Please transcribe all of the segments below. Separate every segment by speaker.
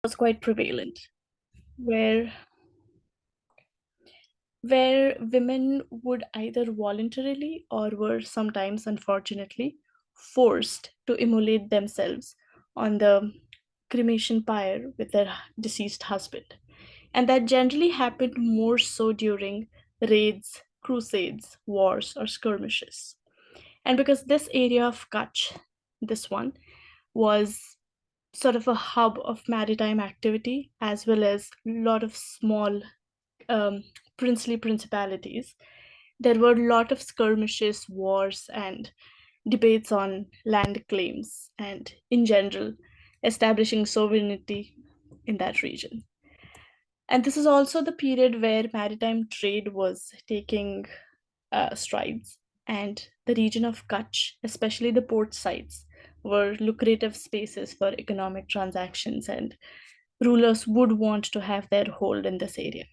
Speaker 1: was quite prevalent, where where women would either voluntarily or were sometimes, unfortunately, forced to immolate themselves on the cremation pyre with their deceased husband. And that generally happened more so during raids, crusades, wars, or skirmishes. And because this area of Kutch, this one, was sort of a hub of maritime activity, as well as a lot of small um, princely principalities, there were a lot of skirmishes, wars, and debates on land claims and, in general, establishing sovereignty in that region. And this is also the period where maritime trade was taking strides, and the region of Kutch, especially the port sites, were lucrative spaces for economic transactions, and rulers would want to have their hold in this area.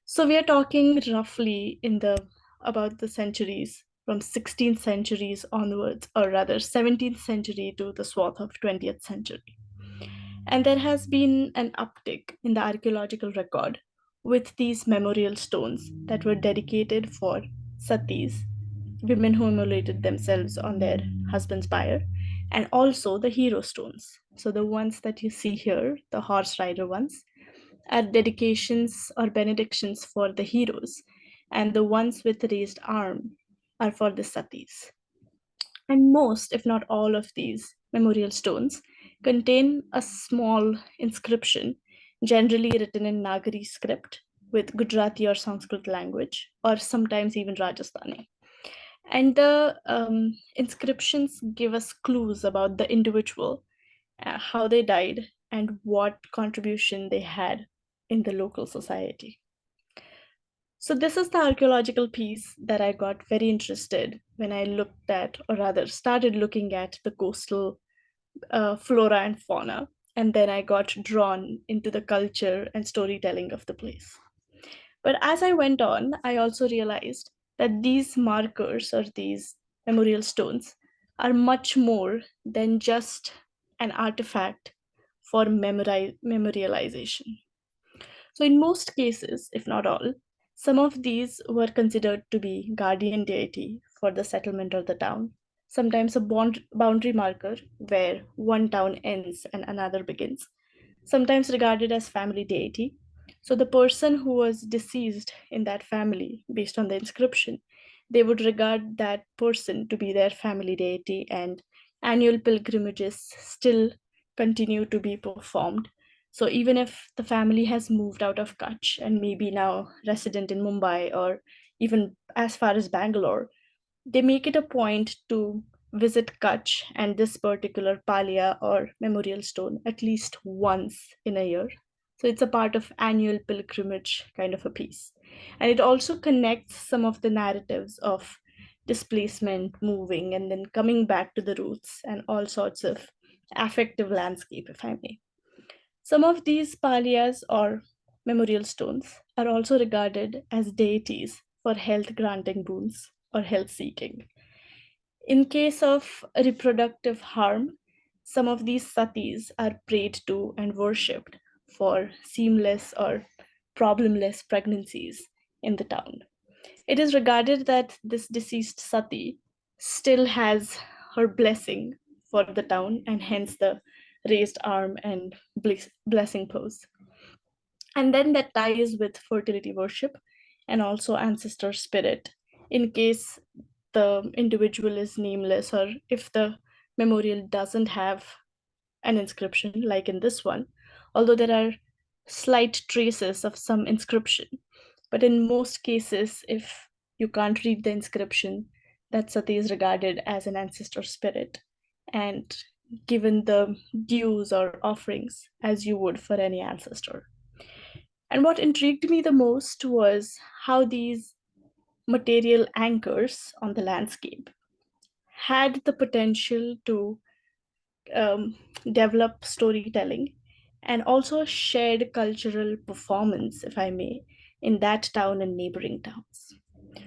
Speaker 1: So we are talking roughly in the about the centuries from 16th centuries onwards, or rather 17th century to the swath of 20th century. And there has been an uptick in the archaeological record with these memorial stones that were dedicated for satis, women who immolated themselves on their husband's pyre, and also the hero stones. So the ones that you see here, the horse rider ones, are dedications or benedictions for the heroes, and the ones with raised arm are for the satis. And most, if not all, of these memorial stones contain a small inscription, generally written in Nagari script with Gujarati or Sanskrit language, or sometimes even Rajasthani. And the inscriptions give us clues about the individual, how they died, and what contribution they had in the local society. So, this is the archaeological piece that I got very interested when I looked at, or rather, started looking at the coastal flora and fauna. And then I got drawn into the culture and storytelling of the place. But as I went on, I also realized that these markers or these memorial stones are much more than just an artifact for memorialization. So, in most cases, if not all, some of these were considered to be guardian deity for the settlement of the town, sometimes a boundary marker where one town ends and another begins, sometimes regarded as family deity. So, the person who was deceased in that family, based on the inscription, they would regard that person to be their family deity, and annual pilgrimages still continue to be performed. So even if the family has moved out of Kutch and maybe now resident in Mumbai or even as far as Bangalore, they make it a point to visit Kutch and this particular palia or memorial stone at least once in a year. So it's a part of annual pilgrimage kind of a piece. And it also connects some of the narratives of displacement, moving, and then coming back to the roots and all sorts of affective landscape, if I may. Some of these palias or memorial stones are also regarded as deities for health granting boons or health seeking. In case of reproductive harm, some of these satis are prayed to and worshipped for seamless or problemless pregnancies in the town. It is regarded that this deceased sati still has her blessing for the town, and hence the raised arm and blessing pose. And then that ties with fertility worship and also ancestor spirit in case the individual is nameless, or if the memorial doesn't have an inscription like in this one, although there are slight traces of some inscription. But in most cases, if you can't read the inscription, that sati is regarded as an ancestor spirit and given the dues or offerings as you would for any ancestor. And what intrigued me the most was how these material anchors on the landscape had the potential to develop storytelling and also shared cultural performance, if I may, in that town and neighboring towns.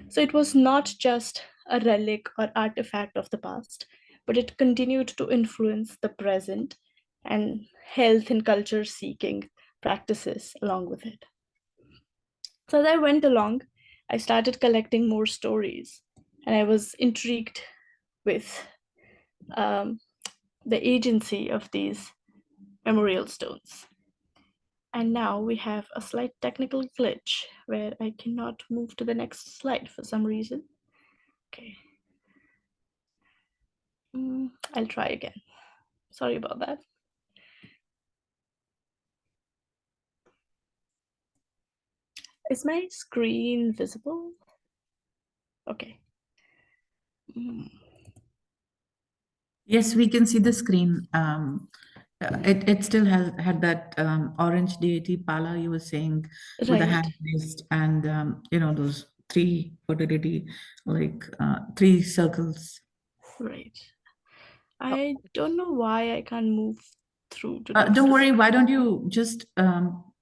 Speaker 1: So it was not just a relic or artifact of the past, but it continued to influence the present and health and culture seeking practices along with it. So as I went along, I started collecting more stories, and I was intrigued with um, the agency of these memorial stones. And now we have a slight technical glitch where I cannot move to the next slide for some reason. Okay. I'll try again. Sorry about that. Is my screen visible? Okay.
Speaker 2: Yes, we can see the screen. It still has had that orange deity Pala you were saying with the
Speaker 1: Right,
Speaker 2: hand raised and those three fertility three circles.
Speaker 1: right.
Speaker 3: Oh,
Speaker 1: I don't know why I can't move through to the
Speaker 2: Don't worry, why don't you just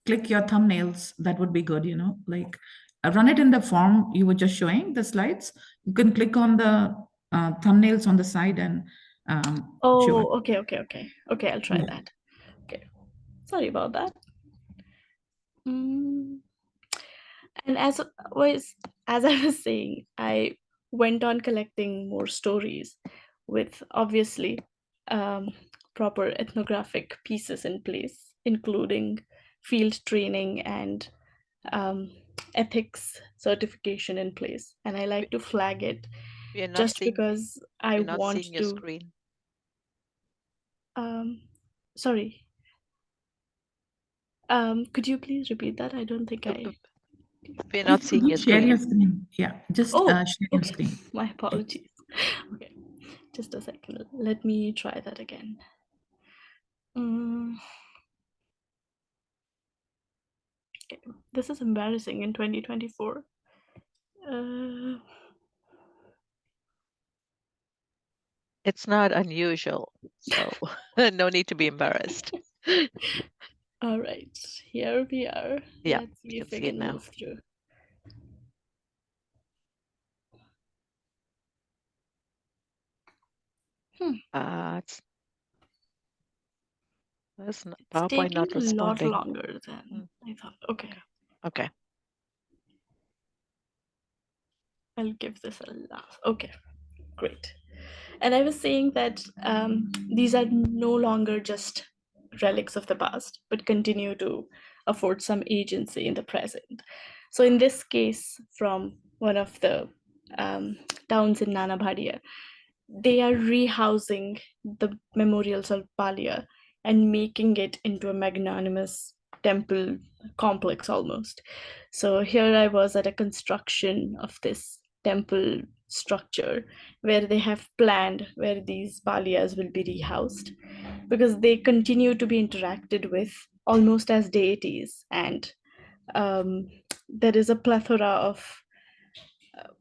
Speaker 2: click your thumbnails? That would be good, run it in the form you were just showing, the slides. You can click on the thumbnails on the side and show it.
Speaker 1: Oh, okay. Okay, I'll try
Speaker 2: Yeah.
Speaker 1: that. Okay. Sorry about that. Mm, And as I was saying, I went on collecting more stories with obviously um, proper ethnographic pieces in place, including field training and um, ethics certification in place. And I like to flag it
Speaker 3: we're not
Speaker 1: just
Speaker 3: seeing
Speaker 1: because I
Speaker 3: we're not
Speaker 1: want
Speaker 3: seeing your
Speaker 1: to.
Speaker 3: screen.
Speaker 1: Um, sorry, could you please repeat that? I don't think
Speaker 3: Uh,
Speaker 1: I.
Speaker 3: uh, We're not
Speaker 2: Could
Speaker 3: seeing
Speaker 2: you
Speaker 3: your
Speaker 2: share your
Speaker 3: screen.
Speaker 2: screen? Yeah, just
Speaker 1: Oh,
Speaker 2: share your
Speaker 1: okay.
Speaker 2: screen.
Speaker 1: My apologies. Okay, just a second. Let me try that again. Mm, okay. This is embarrassing in 2024. Uh,
Speaker 3: It's not unusual, so no need to be embarrassed.
Speaker 1: all right, here we are.
Speaker 3: Yeah,
Speaker 1: Let's
Speaker 3: we
Speaker 1: see
Speaker 3: can
Speaker 1: if I
Speaker 3: see it
Speaker 1: can
Speaker 3: now.
Speaker 1: move through.
Speaker 3: It's that's not,
Speaker 1: It's
Speaker 3: PowerPoint
Speaker 1: taking
Speaker 3: not
Speaker 1: a lot
Speaker 3: responding.
Speaker 1: longer than I thought. Okay,
Speaker 3: Okay.
Speaker 1: I'll give this a laugh. Okay, great. And I was saying that these are no longer just relics of the past, but continue to afford some agency in the present. So, in this case, from one of the towns in Nanabhadia, they are rehousing the memorials of Palia and making it into a magnanimous temple complex almost. So here I was at a construction of this temple structure where they have planned where these Palias will be rehoused because they continue to be interacted with almost as deities, and there is a plethora of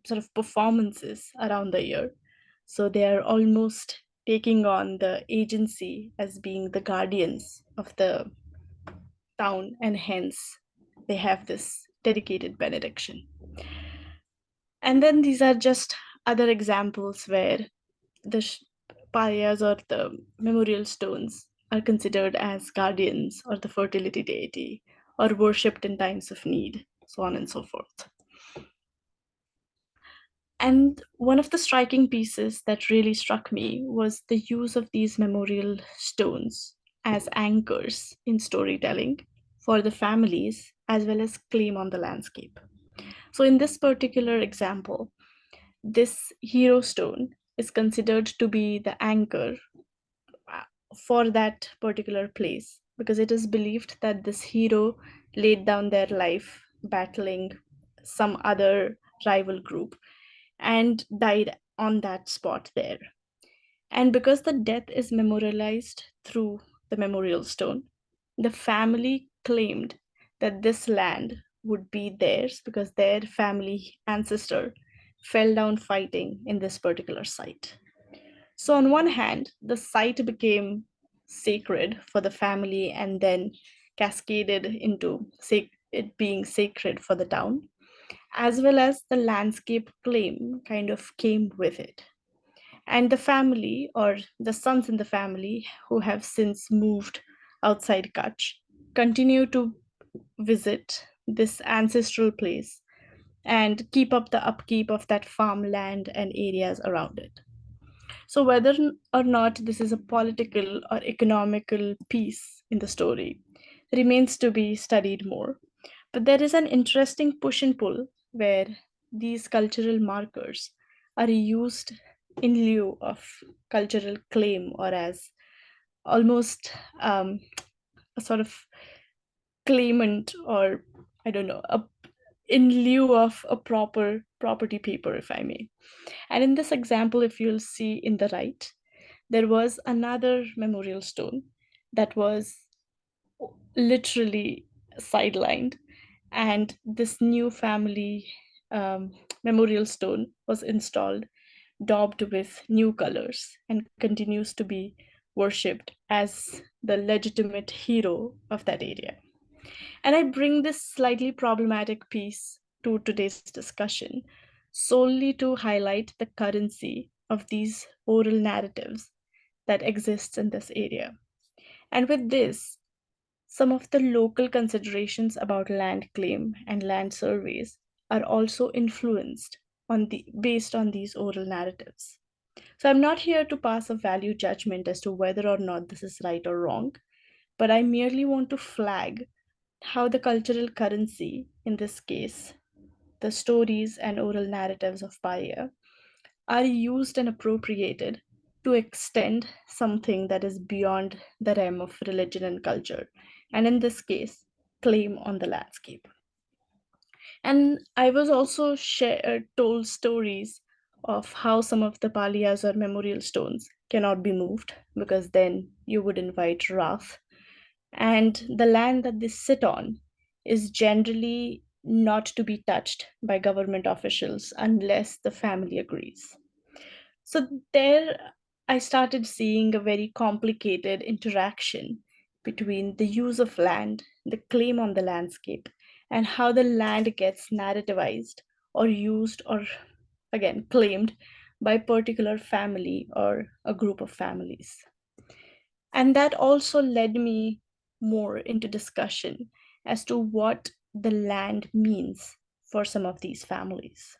Speaker 1: sort of performances around the year. So they are almost taking on the agency as being the guardians of the town, and hence they have this dedicated benediction. And then these are just other examples where the payas or the memorial stones are considered as guardians or the fertility deity or worshipped in times of need, so on and so forth. And one of the striking pieces that really struck me was the use of these memorial stones as anchors in storytelling for the families as well as claim on the landscape. So, in this particular example, this hero stone is considered to be the anchor for that particular place because it is believed that this hero laid down their life battling some other rival group and died on that spot there. And because the death is memorialized through the memorial stone, the family claimed that this land would be theirs because their family ancestor fell down fighting in this particular site. So, on one hand, the site became sacred for the family and then cascaded into it being sacred for the town, as well as the landscape claim kind of came with it. And the family, or the sons in the family who have since moved outside Kutch, continue to visit this ancestral place and keep up the upkeep of that farmland and areas around it. So, whether or not this is a political or economical piece in the story remains to be studied more. But there is an interesting push and pull where these cultural markers are used in lieu of cultural claim, or as almost a sort of claimant, or I don't know, in lieu of a proper property paper, if I may. And in this example, if you'll see in the right, there was another memorial stone that was literally sidelined, and this new family um, memorial stone was installed, daubed with new colors, and continues to be worshipped as the legitimate hero of that area. And I bring this slightly problematic piece to today's discussion solely to highlight the currency of these oral narratives that exists in this area. And with this, some of the local considerations about land claim and land surveys are also influenced based on these oral narratives. So I'm not here to pass a value judgment as to whether or not this is right or wrong, but I merely want to flag how the cultural currency, in this case, the stories and oral narratives of Paya, are used and appropriated to extend something that is beyond the realm of religion and culture, and in this case, claim on the landscape. And I was also told stories of how some of the paliyas or memorial stones cannot be moved because then you would invite wrath. And the land that they sit on is generally not to be touched by government officials unless the family agrees. So there I started seeing a very complicated interaction between the use of land, the claim on the landscape, and how the land gets narrativized or used or again claimed by a particular family or a group of families. And that also led me more into discussion as to what the land means for some of these families.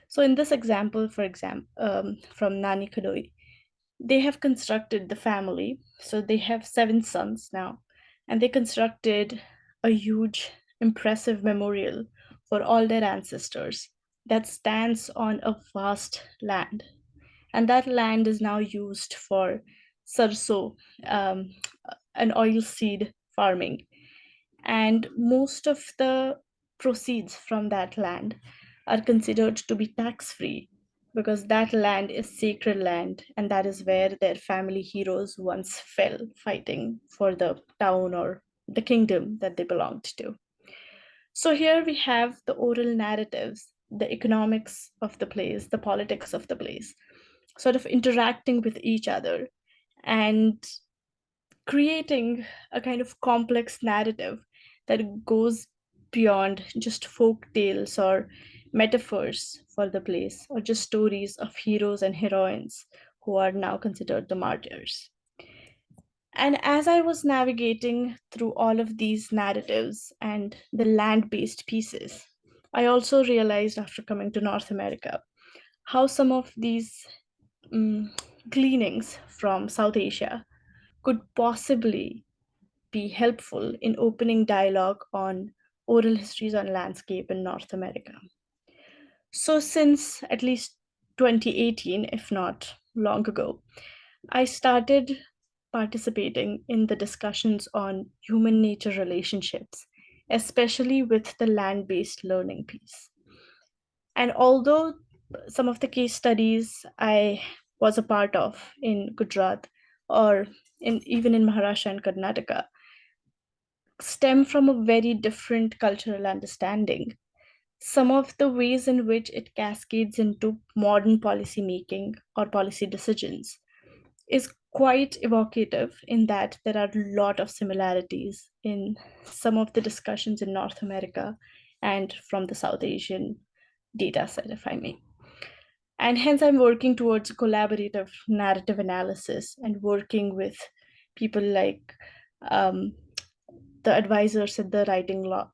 Speaker 1: So in this example, for example, from Nani Kadoi, they have constructed the family. So they have 7 sons now, and they constructed a huge, impressive memorial for all their ancestors that stands on a vast land. And that land is now used for sarso, um, an oil seed farming. And most of the proceeds from that land are considered to be tax free because that land is sacred land, and that is where their family heroes once fell fighting for the town or the kingdom that they belonged to. So here we have the oral narratives, the economics of the place, the politics of the place, sort of interacting with each other and creating a kind of complex narrative that goes beyond just folk tales or metaphors for the place, or just stories of heroes and heroines who are now considered the martyrs. And as I was navigating through all of these narratives and the land based pieces, I also realized after coming to North America how some of these gleanings from South Asia could possibly be helpful in opening dialogue on oral histories on landscape in North America. So, since at least 2018, if not long ago, I started participating in the discussions on human nature relationships, especially with the land based learning piece. And although some of the case studies I was a part of in Gujarat or even in Maharashtra and Karnataka stem from a very different cultural understanding, some of the ways in which it cascades into modern policy making or policy decisions is quite evocative in that there are a lot of similarities in some of the discussions in North America and from the South Asian data set, if I may. And hence, I'm working towards collaborative narrative analysis and working with people like um, the advisors at the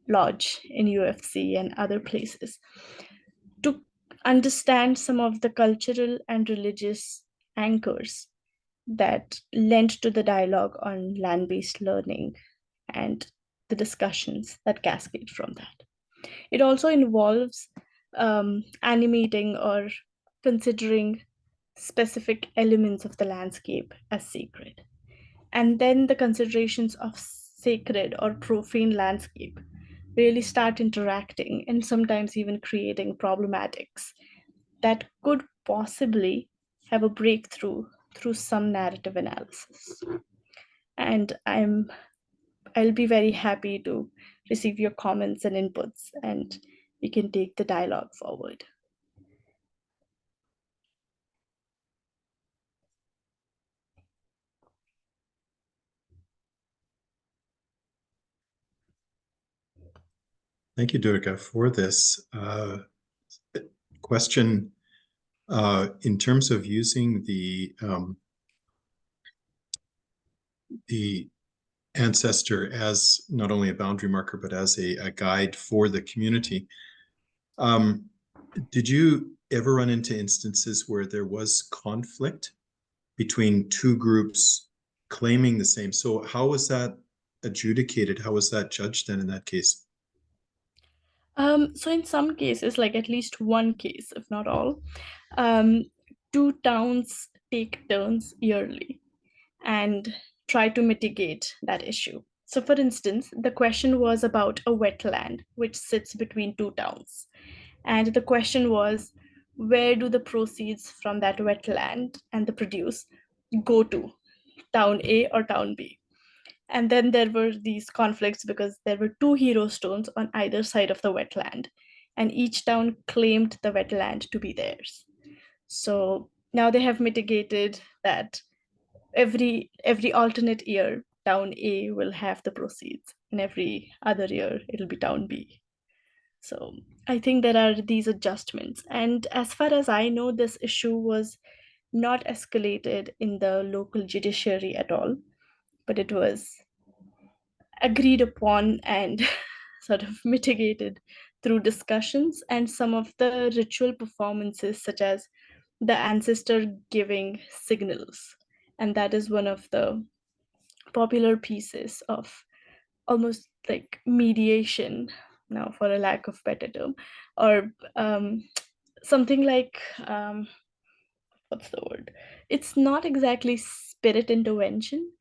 Speaker 1: Lodge in UFC and other places to understand some of the cultural and religious anchors that lent to the dialogue on land based learning and the discussions that cascade from that. It also involves animating or considering specific elements of the landscape as sacred. And then the considerations of sacred or profane landscape really start interacting and sometimes even creating problematics that could possibly have a breakthrough through some narrative analysis. And I'll be very happy to receive your comments and inputs, and we can take the dialogue forward.
Speaker 4: Thank you, Durga, for this question. In terms of using the ancestor as not only a boundary marker, but as a guide for the community, did you ever run into instances where there was conflict between two groups claiming the same? So how was that adjudicated? How was that judged then in that case?
Speaker 1: So in some cases, like at least one case, if not all, um, two towns take turns yearly and try to mitigate that issue. So for instance, the question was about a wetland which sits between two towns. And the question was, where do the proceeds from that wetland and the produce go to, town A or town B? And then there were these conflicts because there were two hero stones on either side of the wetland, and each town claimed the wetland to be theirs. So now they have mitigated that every alternate year, town A will have the proceeds, and every other year it'll be town B. So I think there are these adjustments. And as far as I know, this issue was not escalated in the local judiciary at all, but it was agreed upon and sort of mitigated through discussions and some of the ritual performances, such as the ancestor giving signals. And that is one of the popular pieces of almost like mediation, now for a lack of better term, or something like what's the word? It's not exactly spirit intervention,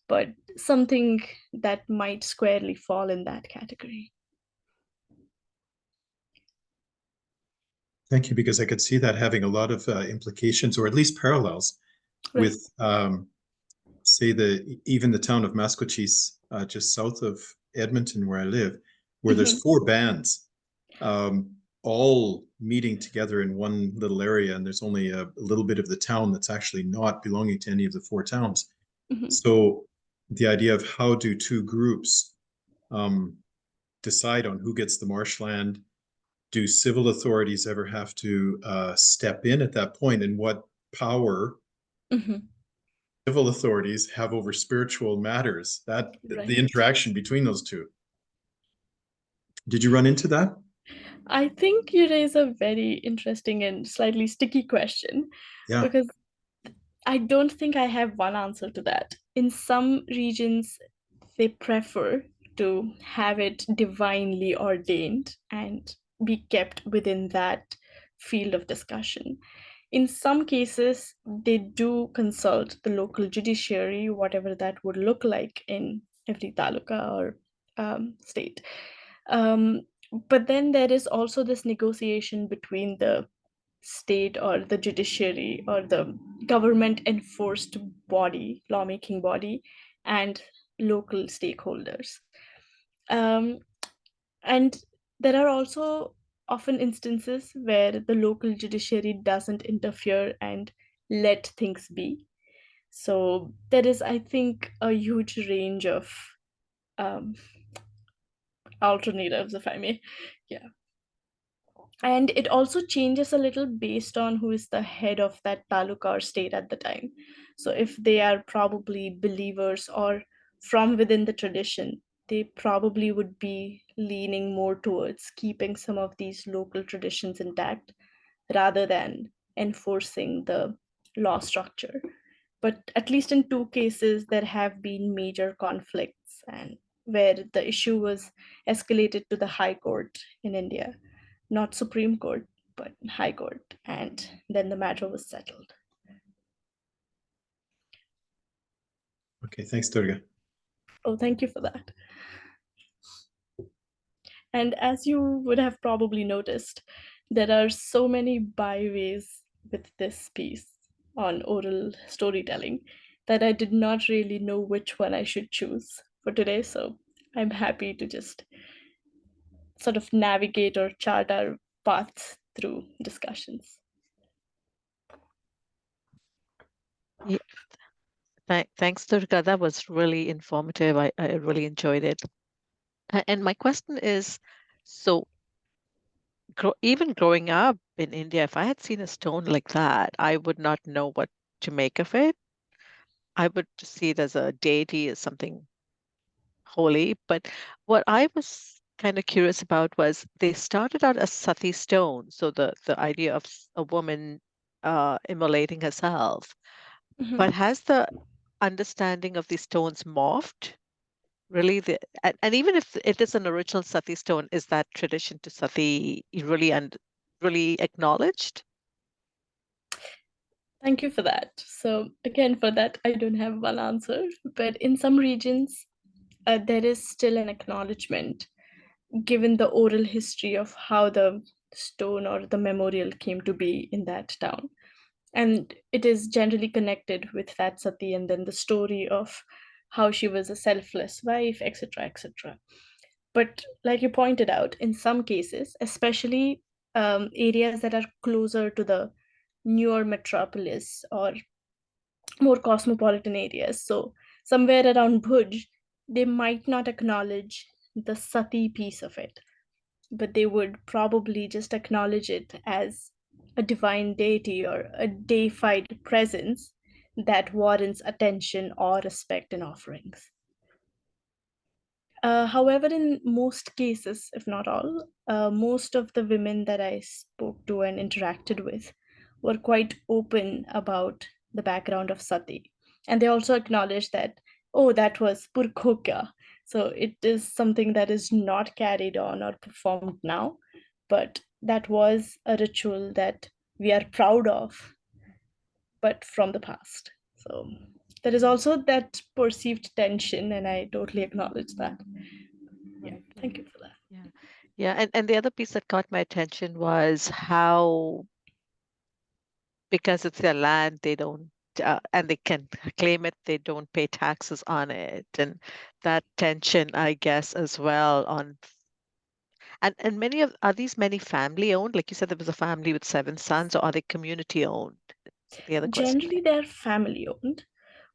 Speaker 1: but something that might squarely fall in that category.
Speaker 4: Thank you, because I could see that having a lot of implications, or at least parallels,
Speaker 1: Right.
Speaker 4: with, say, even the town of Maskwacis, just south of Edmonton, where I live, where there's four bands, all meeting together in one little area, and there's only a little bit of the town that's actually not belonging to any of the four towns. So the idea of how do two groups decide on who gets the marshland? Do civil authorities ever have to step in at that point? And what power civil authorities have over spiritual matters? That
Speaker 1: Right.
Speaker 4: the interaction between those two. Did you run into that?
Speaker 1: I think you raise a very interesting and slightly sticky question.
Speaker 4: Yeah.
Speaker 1: Because I don't think I have one answer to that. In some regions, they prefer to have it divinely ordained and be kept within that field of discussion. In some cases, they do consult the local judiciary, whatever that would look like in every taluka or state. But then there is also this negotiation between the state or the judiciary or the government enforced body, lawmaking body, and local stakeholders. And there are also often instances where the local judiciary doesn't interfere and let things be. So there is, I think, a huge range of um, alternatives, if I may. Yeah. And it also changes a little based on who is the head of that taluka or state at the time. So if they are probably believers or from within the tradition, they probably would be leaning more towards keeping some of these local traditions intact rather than enforcing the law structure. But at least in two cases, there have been major conflicts, and where the issue was escalated to the High Court in India, not Supreme Court, but High Court, and then the matter was settled.
Speaker 4: Okay, thanks, Durga.
Speaker 1: Oh, thank you for that. And as you would have probably noticed, there are so many byways with this piece on oral storytelling that I did not really know which one I should choose for today. So I'm happy to just sort of navigate or chart our paths through discussions.
Speaker 3: Yeah. Thanks, Durga. That was really informative. I really enjoyed it. And my question is, so even growing up in India, if I had seen a stone like that, I would not know what to make of it. I would just see it as a deity, as something holy. But what I was kind of curious about was they started out as sati stone, so the idea of a woman immolating herself.
Speaker 1: Mhm.
Speaker 3: But has the understanding of these stones morphed? Really, and even if it is an original sati stone, is that tradition to sati really really acknowledged?
Speaker 1: Thank you for that. So again, for that, I don't have one answer, but in some regions, there is still an acknowledgement given the oral history of how the stone or the memorial came to be in that town. And it is generally connected with that sati and then the story of how she was a selfless wife, etc., etc. But like you pointed out, in some cases, especially areas that are closer to the newer metropolis or more cosmopolitan areas, so somewhere around Bhuj, they might not acknowledge the sati piece of it, but they would probably just acknowledge it as a divine deity or a deified presence that warrants attention or respect and offerings. However, in most cases, if not all, most of the women that I spoke to and interacted with were quite open about the background of sati. And they also acknowledged that, oh, that was purkhokya. So it is something that is not carried on or performed now, but that was a ritual that we are proud of, but from the past. So there is also that perceived tension, and I totally acknowledge that. Yeah,
Speaker 3: Right,
Speaker 1: thank
Speaker 3: right.
Speaker 1: you for that.
Speaker 3: Yeah. Yeah. And the other piece that caught my attention was how, because it's their land, they don't, and they can claim it, they don't pay taxes on it. And that tension, I guess, as well on, and are these many family owned? Like you said, there was a family with 7 sons, or are they community owned? That's the other question.
Speaker 1: Generally, they're family owned.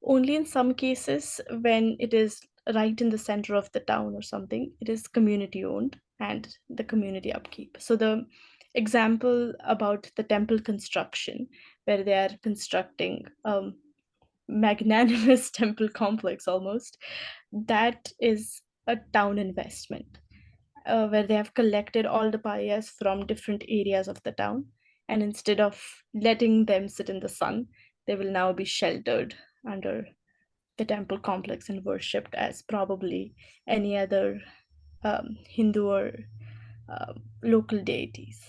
Speaker 1: Only in some cases, when it is right in the center of the town or something, it is community owned and the community upkeep. So, the example about the temple construction, where they are constructing magnanimous temple complex almost, that is a town investment where they have collected all the payas from different areas of the town. And instead of letting them sit in the sun, they will now be sheltered under the temple complex and worshipped as probably any other Hindu or local deities.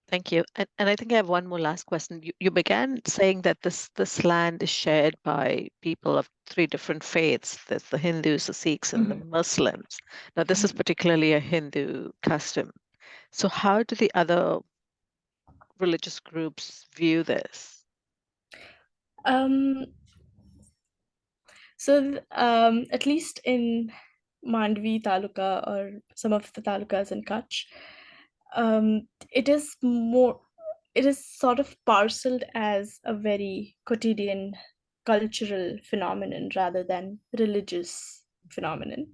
Speaker 3: Thank you. And I think I have one more last question. You began saying that this land is shared by people of 3 different faiths. There's the Hindus, the Sikhs, and the
Speaker 1: Mhm.
Speaker 3: Muslims. Now, this is
Speaker 1: Mhm.
Speaker 3: particularly a Hindu custom. So how do the other religious groups view this?
Speaker 1: Um, at least in Mandvi Taluka or some of the talukas in Kutch, it is more, it is sort of parceled as a very quotidian cultural phenomenon rather than religious phenomenon.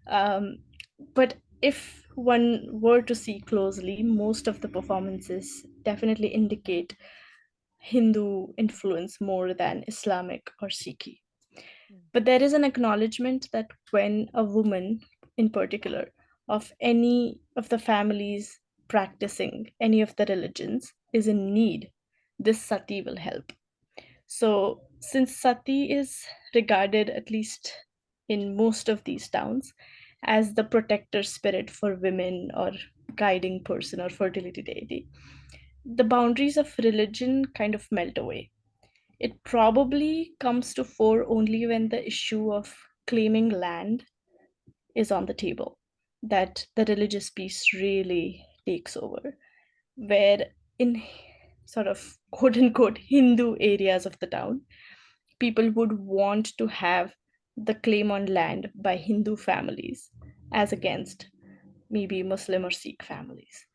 Speaker 1: Um, but if one were to see closely, most of the performances definitely indicate Hindu influence more than Islamic or Sikhi. But there is an acknowledgement that when a woman, in particular, of any of the families practicing any of the religions is in need, this sati will help. So, since sati is regarded, at least in most of these towns, as the protector spirit for women or guiding person or fertility deity, the boundaries of religion kind of melt away. It probably comes to fore only when the issue of claiming land is on the table, that the religious piece really takes over. Where in sort of quote unquote Hindu areas of the town, people would want to have the claim on land by Hindu families as against maybe Muslim or Sikh families.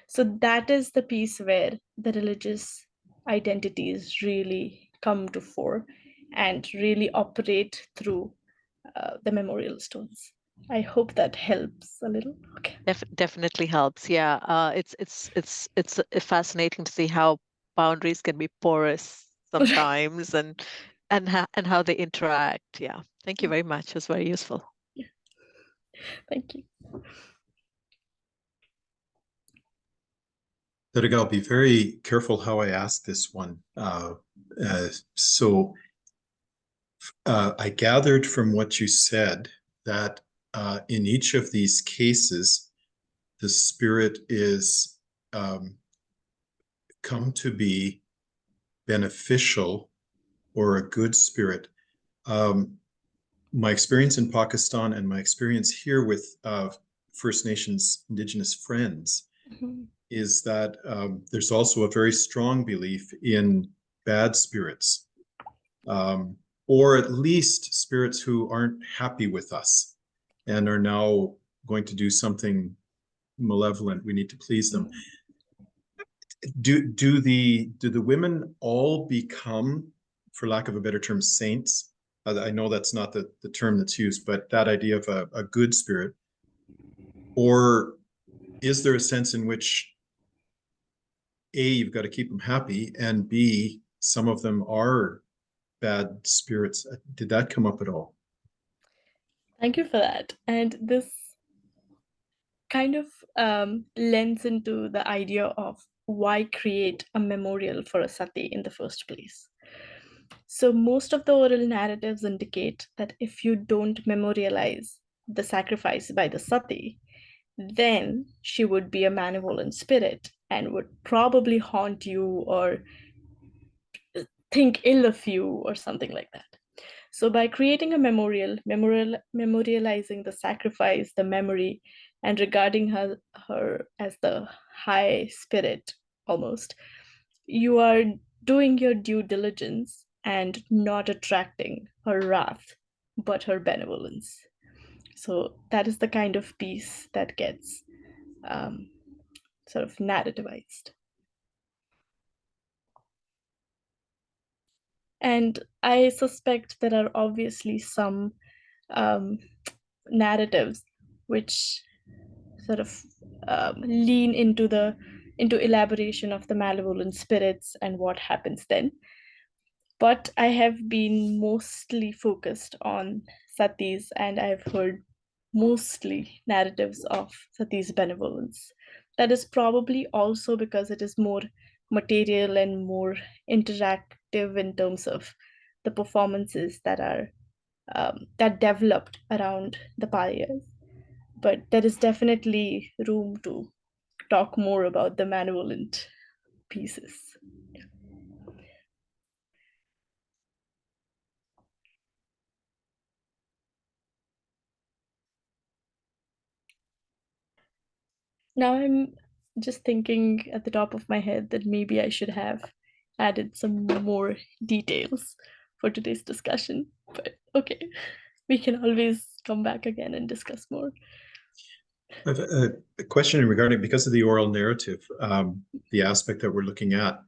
Speaker 1: So that is the piece where the religious identities really come to fore and really operate through the memorial stones. I hope that helps a little. Okay.
Speaker 3: Definitely helps. Yeah, it's fascinating to see how boundaries can be porous sometimes, and how they interact. Yeah, thank you very much. It's very useful.
Speaker 1: Thank you.
Speaker 4: Durga, I'll be very careful how I ask this one. So I gathered from what you said that in each of these cases, the spirit is come to be beneficial or a good spirit. My experience in Pakistan and my experience here with First Nations Indigenous friends is that there's also a very strong belief in bad spirits, or at least spirits who aren't happy with us and are now going to do something malevolent. We need to please them. Do the women all become, for lack of a better term, saints? I know that's not the term that's used, but that idea of a good spirit, or is there a sense in which A, you've got to keep them happy, and B, some of them are bad spirits? Did that come up at all?
Speaker 1: Thank you for that. And this kind of lends into the idea of why create a memorial for a sati in the first place. So most of the oral narratives indicate that if you don't memorialize the sacrifice by the sati, then she would be a malevolent spirit and would probably haunt you or think ill of you or something like that. So by creating a memorializing the sacrifice, the memory, and regarding her as the high spirit almost, you are doing your due diligence and not attracting her wrath, but her benevolence. So that is the kind of piece that gets sort of narrativized. And I suspect there are obviously some narratives which sort of lean into elaboration of the malevolent spirits and what happens then. But I have been mostly focused on satis, and I've heard mostly narratives of sati's benevolence. That is probably also because it is more material and more interactive in terms of the performances that are that developed around the payas. But there is definitely room to talk more about the malevolent pieces. Now I'm just thinking at the top of my head that maybe I should have added some more details for today's discussion. But okay, we can always come back again and discuss more.
Speaker 4: I have a question regarding, because of the oral narrative, the aspect that we're looking at.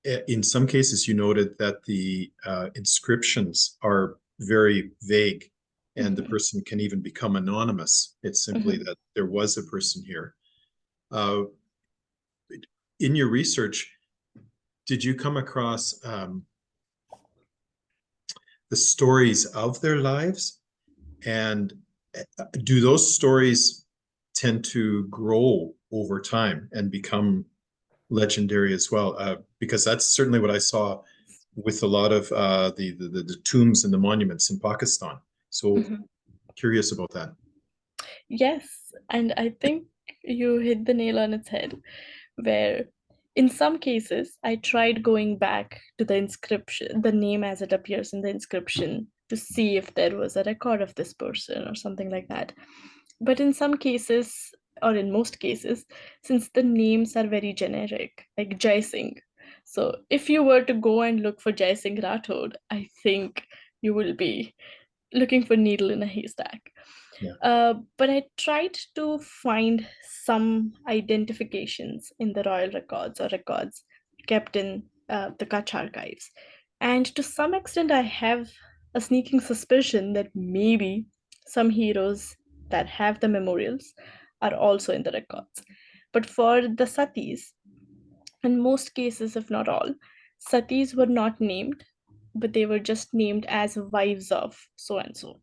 Speaker 4: In some cases, you noted that the inscriptions are very vague. and the person can even become anonymous. It's simply that there was a person here. In your research, did you come across the stories of their lives? And do those stories tend to grow over time and become legendary as well? Because that's certainly what I saw with a lot of the tombs and the monuments in Pakistan. So curious about that.
Speaker 1: Yes, and I think you hit the nail on its head, where in some cases I tried going back to the inscription, the name as it appears in the inscription, to see if there was a record of this person or something like that. But in some cases, or in most cases, since the names are very generic, like Jai Singh, so if you were to go and look for Jai Singh Rathod, I think you will be looking for needle in a haystack. But I tried to find some identifications in the royal records or records kept in the Kutch archives. And to some extent, I have a sneaking suspicion that maybe some heroes that have the memorials are also in the records. But for the satis, in most cases, if not all, satis were not named, but they were just named as wives of so and so.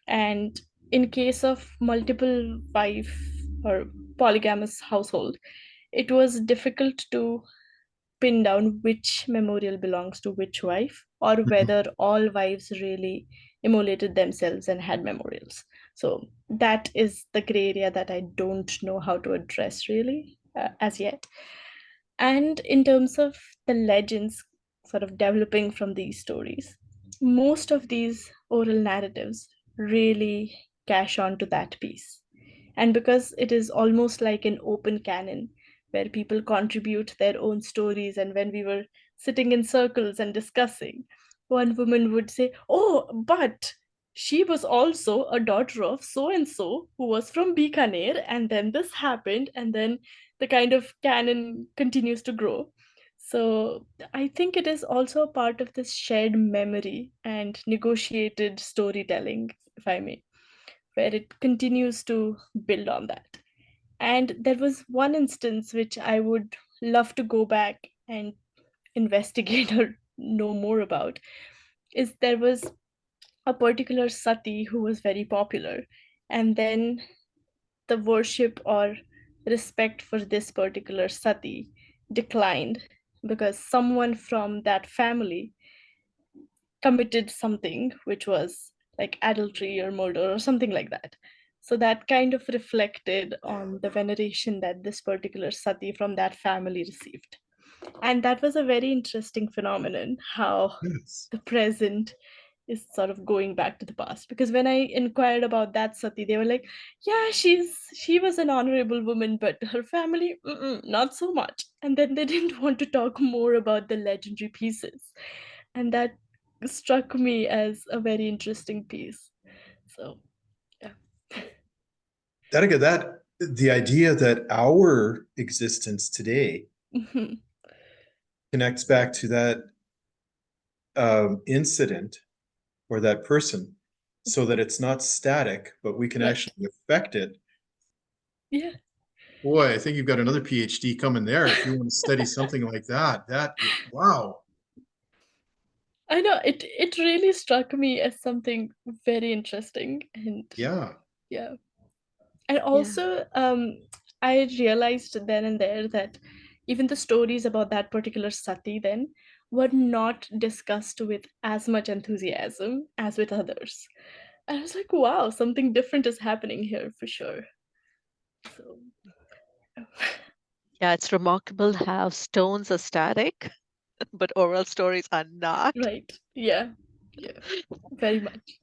Speaker 1: And in case of multiple wife or polygamous household, it was difficult to pin down which memorial belongs to which wife, or whether all wives really immolated themselves and had memorials. So that is the gray area that I don't know how to address really as yet. And in terms of the legends sort of developing from these stories, most of these oral narratives really cash on to that piece. And because it is almost like an open canon where people contribute their own stories, and when we were sitting in circles and discussing, one woman would say, "Oh, but she was also a daughter of so and so who was from Bikaner, and then this happened," and then the kind of canon continues to grow. So I think it is also a part of this shared memory and negotiated storytelling, if I may, where it continues to build on that. And there was one instance which I would love to go back and investigate or know more about, is there was a particular sati who was very popular, and then the worship or respect for this particular sati declined because someone from that family committed something which was like adultery or murder or something like that. So that kind of reflected on the veneration that this particular sati from that family received. And that was a very interesting phenomenon, how
Speaker 4: Yes.
Speaker 1: the present is sort of going back to the past. Because when I inquired about that sati, they were like, yeah, she was an honorable woman, but her family, not so much. And then they didn't want to talk more about the legendary pieces. And that struck me as a very interesting piece. So yeah.
Speaker 4: That the idea that our existence today connects back to that incident or that person, so that it's not static, but we can
Speaker 1: Right.
Speaker 4: actually affect it.
Speaker 1: Yeah.
Speaker 4: Boy, I think you've got another PhD coming there if you want to study something like that. Wow.
Speaker 1: I know it really struck me as something very interesting. And
Speaker 4: Yeah.
Speaker 1: yeah. And
Speaker 3: Yeah.
Speaker 1: also I realized then and there that even the stories about that particular sati then were not discussed with as much enthusiasm as with others. And I was like, wow, something different is happening here for sure. So
Speaker 3: Yeah, it's remarkable how stones are static, but oral stories are not.
Speaker 1: right. Yeah. Yeah. Very much.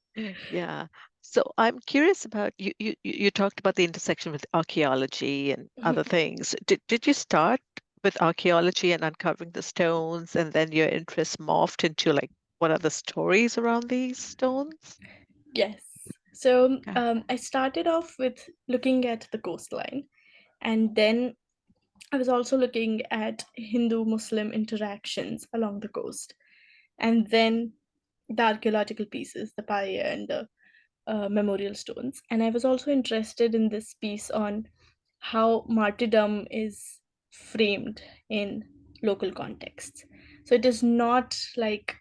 Speaker 3: Yeah. So I'm curious about you talked about the intersection with archaeology and other things. Did you start with archaeology and uncovering the stones, and then your interest morphed into like what are the stories around these stones?
Speaker 1: Yes. So
Speaker 3: Okay.
Speaker 1: I started off with looking at the coastline, and then I was also looking at Hindu Muslim interactions along the coast, and then the archaeological pieces, the Paya and the memorial stones. And I was also interested in this piece on how martyrdom is framed in local contexts. So it is not like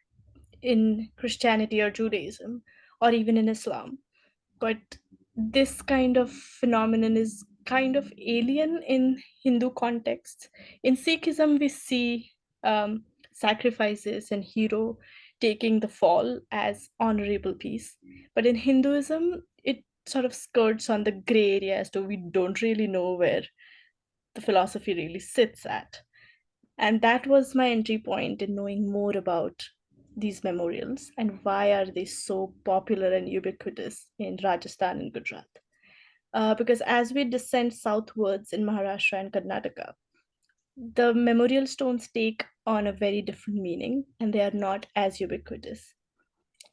Speaker 1: in Christianity or Judaism or even in Islam, but this kind of phenomenon is kind of alien in Hindu contexts. In Sikhism, we see sacrifices and hero taking the fall as honorable piece, but in Hinduism, it sort of skirts on the gray area as to we don't really know where the philosophy really sits at. And that was my entry point in knowing more about these memorials and why are they so popular and ubiquitous in Rajasthan and Gujarat. Because as we descend southwards in Maharashtra and Karnataka, the memorial stones take on a very different meaning and they are not as ubiquitous.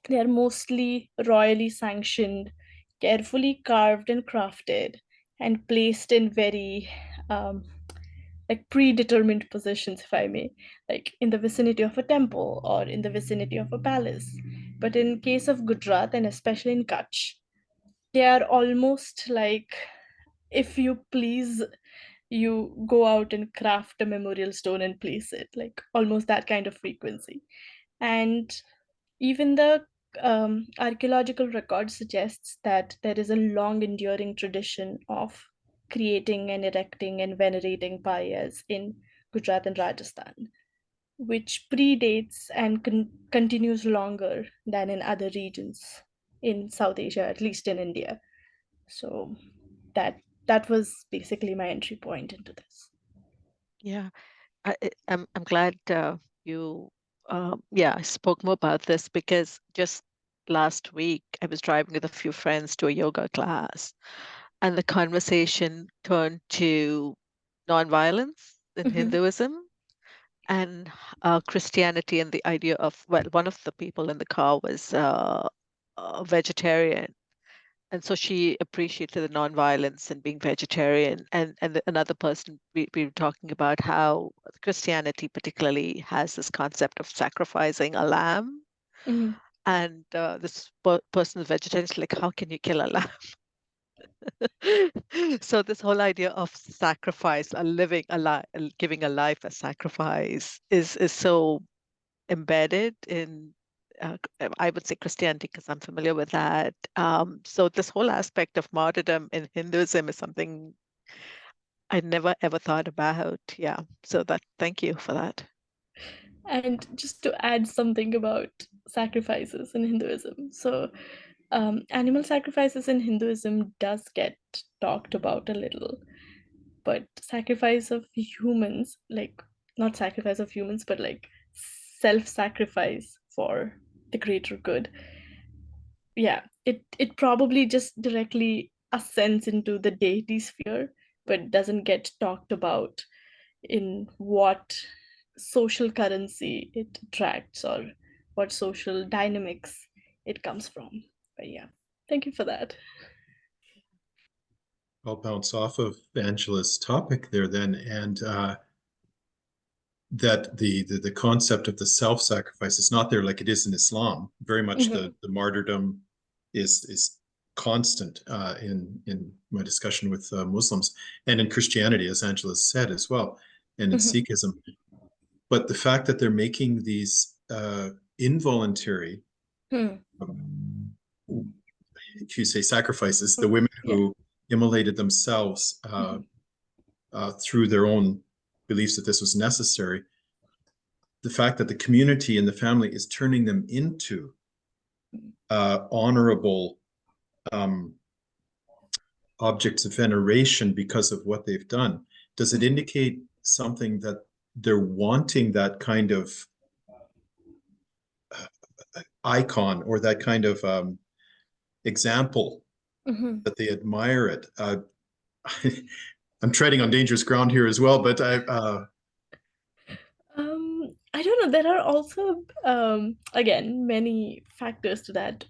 Speaker 1: They are mostly royally sanctioned, carefully carved and crafted, and placed in very like predetermined positions, if I may, like in the vicinity of a temple or in the vicinity of a palace. But in case of Gujarat and especially in Kutch, they are almost like, if you please, you go out and craft a memorial stone and place it, like almost that kind of frequency. And even the archaeological record suggests that there is a long enduring tradition of creating and erecting and venerating payas in Gujarat and Rajasthan, which predates and continues longer than in other regions in South Asia, at least in India. So that was basically my entry point into this.
Speaker 3: Yeah, I'm glad you spoke more about this, because just last week I was driving with a few friends to a yoga class, and the conversation turned to nonviolence in Hinduism and Christianity, and the idea of, well, one of the people in the car was a vegetarian, and so she appreciated the nonviolence and being vegetarian. And another person, we were talking about how Christianity particularly has this concept of sacrificing a lamb. And this person is vegetarian, is like, how can you kill a lamb? So this whole idea of sacrifice, a living a life, giving a life as sacrifice, is so embedded in I would say Christianity, because I'm familiar with that. So this whole aspect of martyrdom in Hinduism is something I never ever thought about. Yeah. So thank you for that.
Speaker 1: And just to add something about sacrifices in Hinduism. So animal sacrifices in Hinduism does get talked about a little, but sacrifice of humans, like not sacrifice of humans, but like self-sacrifice for the greater good. Yeah, it probably just directly ascends into the deity sphere, but doesn't get talked about in what social currency it attracts or what social dynamics it comes from. But yeah, thank you for that.
Speaker 4: I'll bounce off of Angela's topic there then, and that the concept of the self-sacrifice is not there like it is in Islam. Very much the martyrdom is constant in my discussion with Muslims, and in Christianity, as Angela said as well, and in Sikhism. But the fact that they're making these involuntary, if you say sacrifices, the women who immolated themselves through their own beliefs that this was necessary, the fact that the community and the family is turning them into honorable objects of veneration because of what they've done, does it indicate something that they're wanting that kind of icon or that kind of example, that they admire it? I'm treading on dangerous ground here as well, but
Speaker 1: I don't know. There are also, again, many factors to that.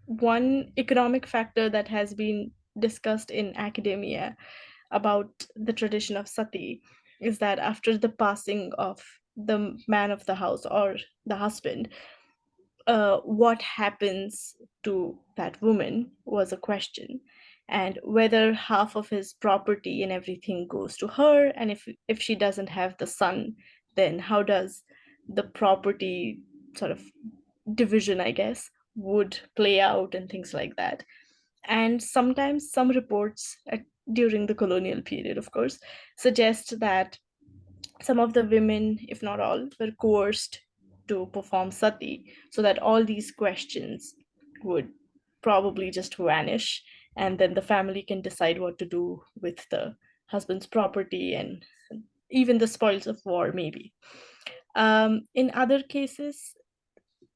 Speaker 1: One economic factor that has been discussed in academia about the tradition of sati is that after the passing of the man of the house or the husband, what happens to that woman was a question, and whether half of his property and everything goes to her, and if she doesn't have the son, then how does the property sort of division, I guess, would play out and things like that. And sometimes some reports during the colonial period, of course, suggest that some of the women, if not all, were coerced to perform sati, so that all these questions would probably just vanish, and then the family can decide what to do with the husband's property and even the spoils of war, maybe. In other cases,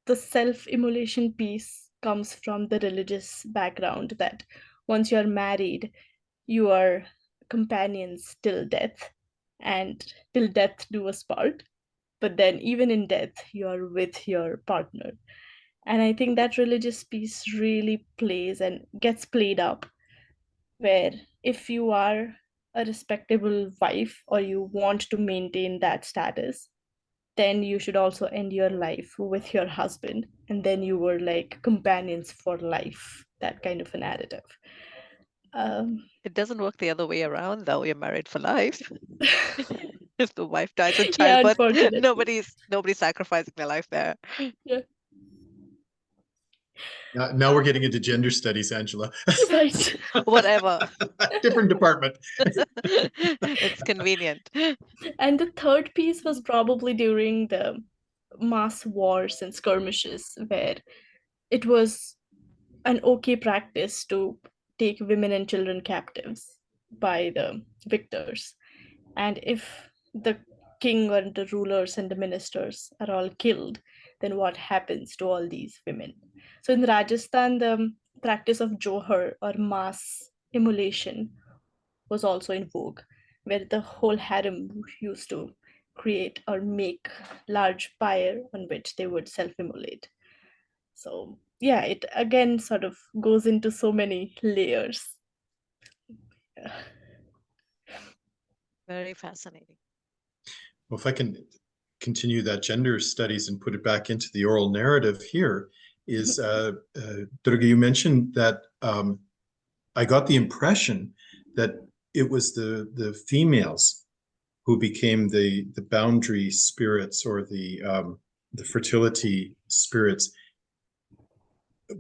Speaker 1: the self-immolation piece comes from the religious background that once you're married, you are companions till death, and till death do us part. But then, even in death, you are with your partner. And I think that religious piece really plays and gets played up, where if you are a respectable wife or you want to maintain that status, then you should also end your life with your husband, and then you were like companions for life, that kind of a narrative.
Speaker 3: It doesn't work the other way around, though. You're married for life. If the wife dies in
Speaker 1: Yeah,
Speaker 3: childbirth,
Speaker 1: unfortunately.
Speaker 3: nobody's sacrificing their life there.
Speaker 1: Yeah.
Speaker 4: Now we're getting into gender studies, Angela.
Speaker 1: Right.
Speaker 3: Whatever.
Speaker 4: Different department.
Speaker 3: It's convenient.
Speaker 1: And the third piece was probably during the mass wars and skirmishes, where it was an okay practice to take women and children captives by the victors. And if the king or the rulers and the ministers are all killed, then what happens to all these women? So in Rajasthan, the practice of johar or mass immolation was also in vogue, where the whole harem used to create or make large pyre on which they would self-immolate. So yeah, it again sort of goes into so many layers.
Speaker 3: Very fascinating.
Speaker 4: Well, if I can continue that gender studies and put it back into the oral narrative here, is Durga, you mentioned that I got the impression that it was the females who became the boundary spirits or the fertility spirits.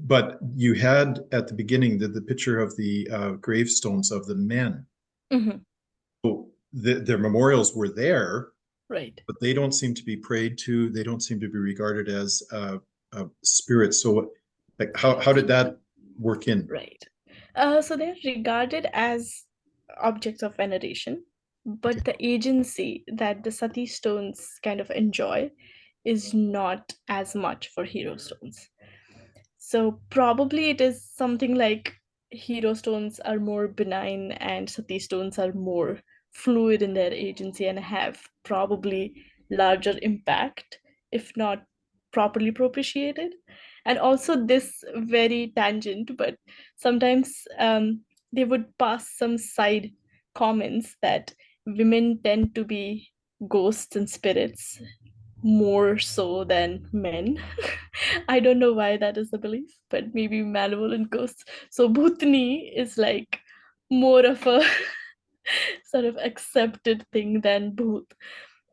Speaker 4: But you had at the beginning the picture of the gravestones of the men.
Speaker 1: Mm-hmm.
Speaker 4: So their memorials were there,
Speaker 1: Right.
Speaker 4: but they don't seem to be prayed to. They don't seem to be regarded as spirits. So, like, how did that work in?
Speaker 1: Right. So they're regarded as objects of veneration, but the agency that the sati stones kind of enjoy is not as much for hero stones. So probably it is something like hero stones are more benign and sati stones are more fluid in their agency and have probably larger impact if not properly propitiated. And also this very tangent, but sometimes they would pass some side comments that women tend to be ghosts and spirits more so than men. I don't know why that is the belief, but maybe malevolent ghosts. So Bhutni is like more of a sort of accepted thing than Bhoot.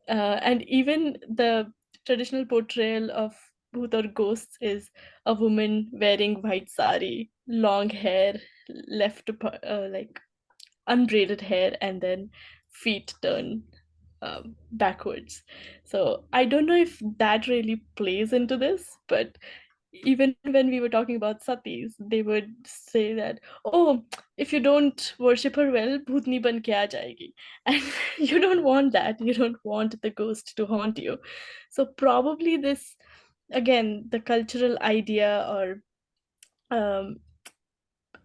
Speaker 1: And even the traditional portrayal of Bhoot or ghosts is a woman wearing white sari, long hair, like unbraided hair, and then feet turned backwards. So I don't know if that really plays into this, but even when we were talking about satis, they would say that, oh, if you don't worship her well, bhutni ban ke aa jayegi. And you don't want that. You don't want the ghost to haunt you. So probably this, again, the cultural idea or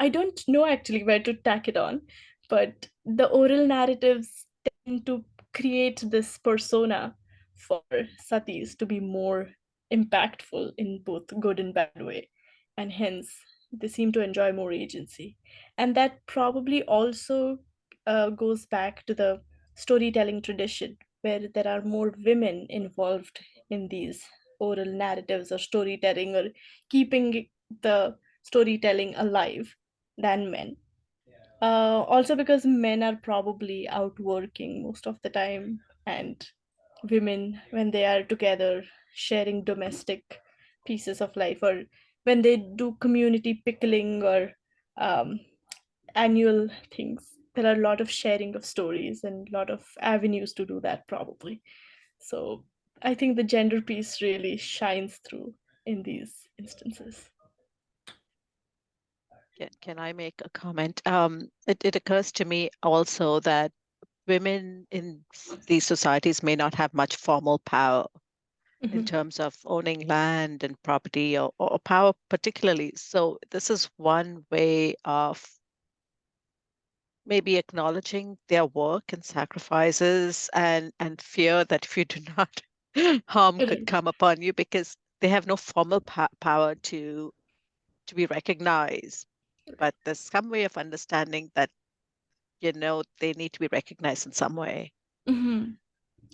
Speaker 1: I don't know actually where to tack it on, but the oral narratives tend to create this persona for satis to be more impactful in both good and bad way, and hence they seem to enjoy more agency. And that probably also goes back to the storytelling tradition, where there are more women involved in these oral narratives or storytelling or keeping the storytelling alive than men. Also because men are probably out working most of the time, and women, when they are together sharing domestic pieces of life, or when they do community pickling or um, annual things, there are a lot of sharing of stories and a lot of avenues to do that probably. So I think the gender piece really shines through in these instances.
Speaker 3: Can I make a comment? It occurs to me also that women in these societies may not have much formal power in
Speaker 1: Mhm.
Speaker 3: terms of owning land and property, or power particularly. So this is one way of maybe acknowledging their work and sacrifices, and fear that if you do not, harm could
Speaker 1: Right.
Speaker 3: come upon you, because they have no formal power to be recognized. But there's some way of understanding that, they need to be recognized in some way.
Speaker 1: Mhm.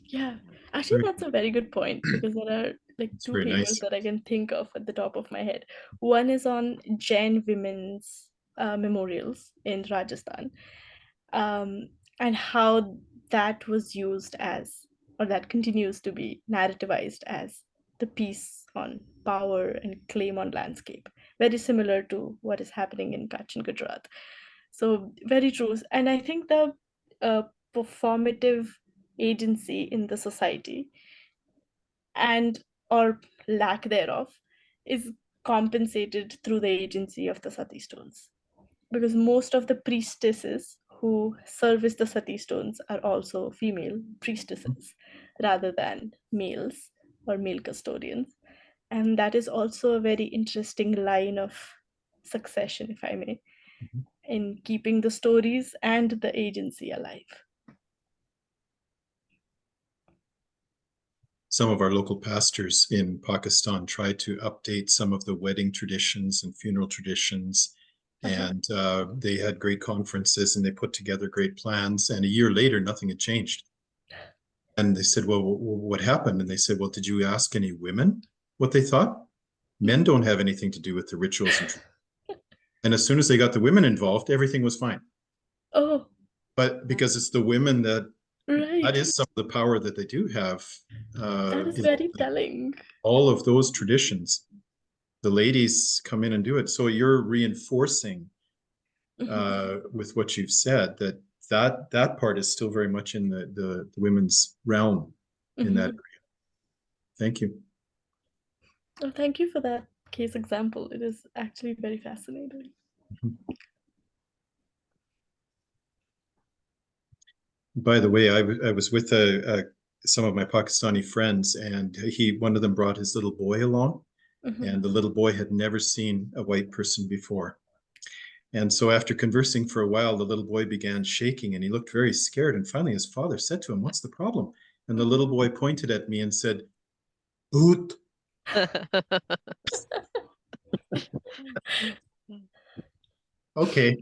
Speaker 1: Yeah, actually,
Speaker 4: Very,
Speaker 1: that's a very good point, because there are like
Speaker 4: it's
Speaker 1: two
Speaker 4: very
Speaker 1: papers
Speaker 4: nice.
Speaker 1: that I can think of at the top of my head. One is on Jain women's memorials in Rajasthan, um, and how that was used as, or that continues to be narrativized as, the piece on power and claim on landscape, very similar to what is happening in Kutch and Gujarat. So very true. And I think the uh, performative agency in the society, and or lack thereof, is compensated through the agency of the sati stones, because most of the priestesses who service the sati stones are also female priestesses rather than males or male custodians. And that is also a very interesting line of succession, if I may,
Speaker 4: Mhm.
Speaker 1: in keeping the stories and the agency alive.
Speaker 4: Some of our local pastors in Pakistan try to update some of the wedding traditions and funeral traditions.
Speaker 1: Uh-huh.
Speaker 4: And they had great conferences and they put together great plans. And a year later, nothing had changed. And they said, well, what happened? And they said, well, did you ask any women what they thought? Men don't have anything to do with the rituals. And as soon as they got the women involved, everything was fine.
Speaker 1: Oh,
Speaker 4: But because it's the women that
Speaker 1: right.
Speaker 4: is some of the power that they do have
Speaker 1: That is
Speaker 4: in
Speaker 1: very telling.
Speaker 4: all of those traditions. The ladies come in and do it. So you're reinforcing with what you've said that part is still very much in the women's realm in that
Speaker 1: Mhm.
Speaker 4: area. Thank you.
Speaker 1: Oh, thank you for that case example. It is actually very fascinating.
Speaker 4: By the way, I was with some of my Pakistani friends, and one of them brought his little boy along,
Speaker 1: Mhm.
Speaker 4: and the little boy had never seen a white person before. And so after conversing for a while, the little boy began shaking and he looked very scared. And finally, his father said to him, "What's the problem?" And the little boy pointed at me and said, "Boot." Okay.